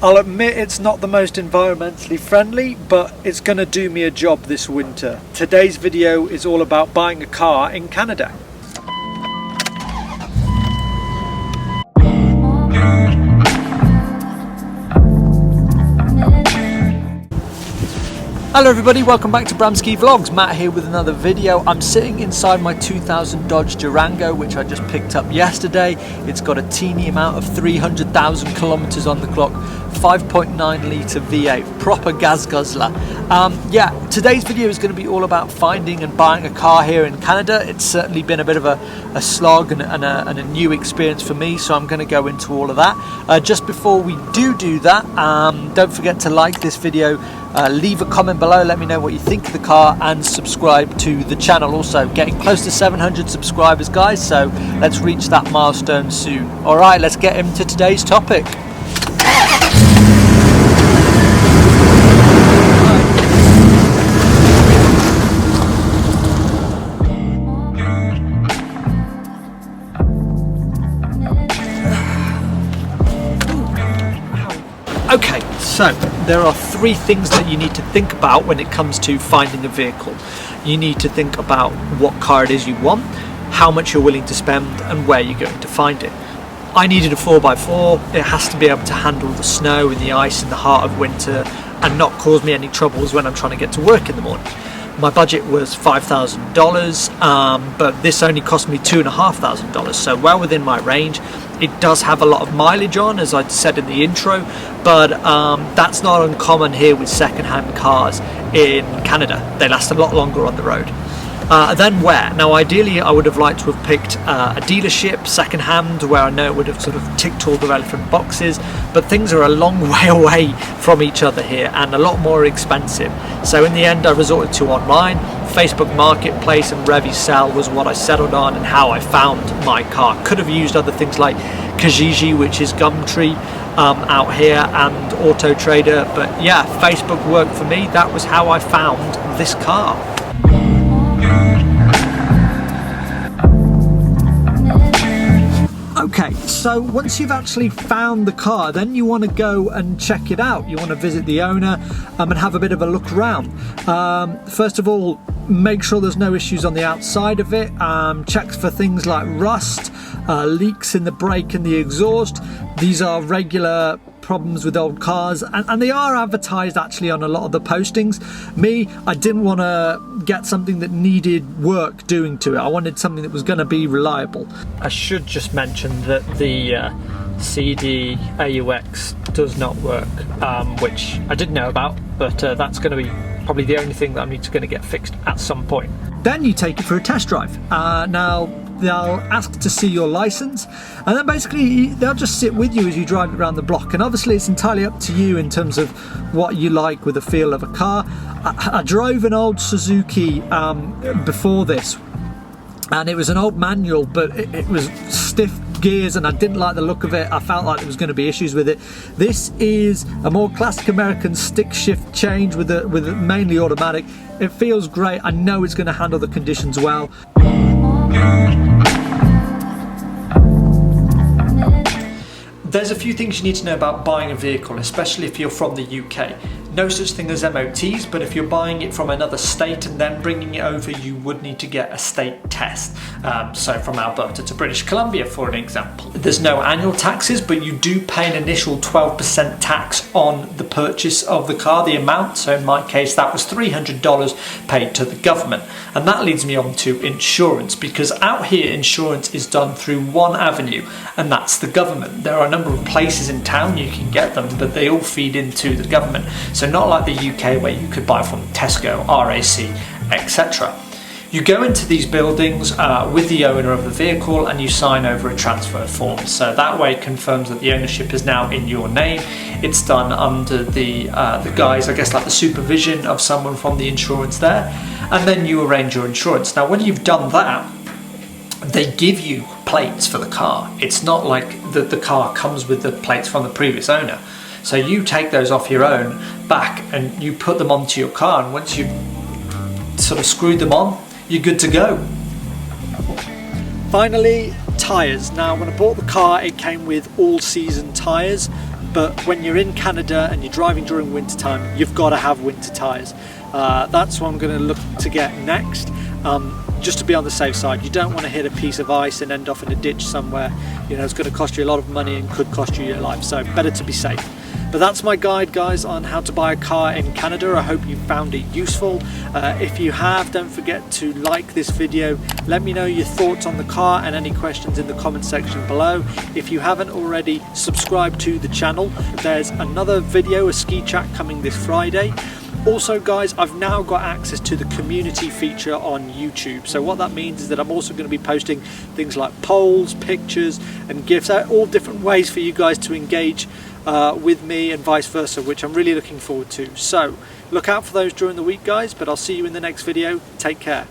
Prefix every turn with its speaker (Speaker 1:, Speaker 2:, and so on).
Speaker 1: I'll admit it's not the most environmentally friendly, but it's going to do me a job this winter. Today's video is all about buying a car in Canada. Hello everybody, welcome back to Bramski Vlogs. Matt here with another video. I'm sitting inside my 2000 Dodge Durango, which I just picked up yesterday. It's got a teeny amount of 300,000 kilometers on the clock, 5.9 litre V8, proper gas guzzler. Today's video is going to be all about finding and buying a car here in Canada. It's certainly been a bit of a slog and a new experience for me, so I'm going to go into all of that. Just before we do that, don't forget to like this video. Leave a comment below, let me know what you think of the car, and subscribe to the channel. Also getting close to 700 subscribers, guys, so let's reach that milestone soon. Alright, let's get into today's topic. Okay, so there are three things that you need to think about when it comes to finding a vehicle. You need to think about what car it is you want, how much you're willing to spend, and where you're going to find it. I needed a 4x4. It has to be able to handle the snow and the ice in the heart of winter and not cause me any troubles when I'm trying to get to work in the morning. My budget was $5,000, but this only cost me $2,500, so well within my range. It does have a lot of mileage on, as I said in the intro, but that's not uncommon here with second-hand cars in Canada. They last a lot longer on the road. Then where? Now ideally I would have liked to have picked a dealership, second-hand, where I know it would have sort of ticked all the relevant boxes, but things are a long way away from each other here and a lot more expensive. So in the end I resorted to online. Facebook Marketplace and Revisell was what I settled on and how I found my car. Could have used other things like Kijiji, which is Gumtree out here, and Auto Trader, but yeah, Facebook worked for me. That was how I found this car. Okay, so once you've actually found the car, then you want to go and check it out. You want to visit the owner and have a bit of a look around. First of all, make sure there's no issues on the outside of it. Check for things like rust, leaks in the brake and the exhaust. These are regular problems with old cars, and they are advertised actually on a lot of the postings. I didn't want to get something that needed work doing to it. I wanted something that was going to be reliable. I should just mention that the CD AUX does not work, which I didn't know about, but that's going to be probably the only thing that I'm going to get fixed at some point. Then you take it for a test drive. Now they'll ask to see your license, and then basically they'll just sit with you as you drive it around the block, and obviously it's entirely up to you in terms of what you like with the feel of a car. I drove an old Suzuki before this, and it was an old manual, but it was stiff gears and I didn't like the look of it. I felt like there was going to be issues with it. This is a more classic American stick shift change with a mainly automatic. It feels great. I know it's going to handle the conditions well. There's a few things you need to know about buying a vehicle, especially if you're from the UK. No such thing as MOTs, but if you're buying it from another state and then bringing it over, you would need to get a state test. So from Alberta to British Columbia, for an example. There's no annual taxes, but you do pay an initial 12% tax on the purchase of the car, the amount. So in my case, that was $300 paid to the government. And that leads me on to insurance, because out here insurance is done through one avenue, and that's the government. There are a number of places in town you can get them, but they all feed into the government. So not like the UK where you could buy from Tesco, RAC, etc. You go into these buildings with the owner of the vehicle and you sign over a transfer form. So that way it confirms that the ownership is now in your name. It's done under the guise, I guess, like the supervision of someone from the insurance there. And then you arrange your insurance. Now when you've done that, they give you plates for the car. It's not like the car comes with the plates from the previous owner. So you take those off your own back and you put them onto your car, and once you've sort of screwed them on, you're good to go. Finally, tyres. Now when I bought the car it came with all season tyres, but when you're in Canada and you're driving during winter time, you've got to have winter tyres. That's what I'm going to look to get next, just to be on the safe side. You don't want to hit a piece of ice and end up in a ditch somewhere. You know, it's going to cost you a lot of money and could cost you your life, so better to be safe. But that's my guide, guys, on how to buy a car in Canada. I hope you found it useful. If you have, don't forget to like this video. Let me know your thoughts on the car and any questions in the comment section below. If you haven't already, subscribe to the channel. There's another video, a ski chat, coming this Friday. Also guys, I've now got access to the community feature on YouTube. So what that means is that I'm also going to be posting things like polls, pictures and gifts, all different ways for you guys to engage with me and vice versa, which I'm really looking forward to. So look out for those during the week, guys, but I'll see you in the next video. Take care.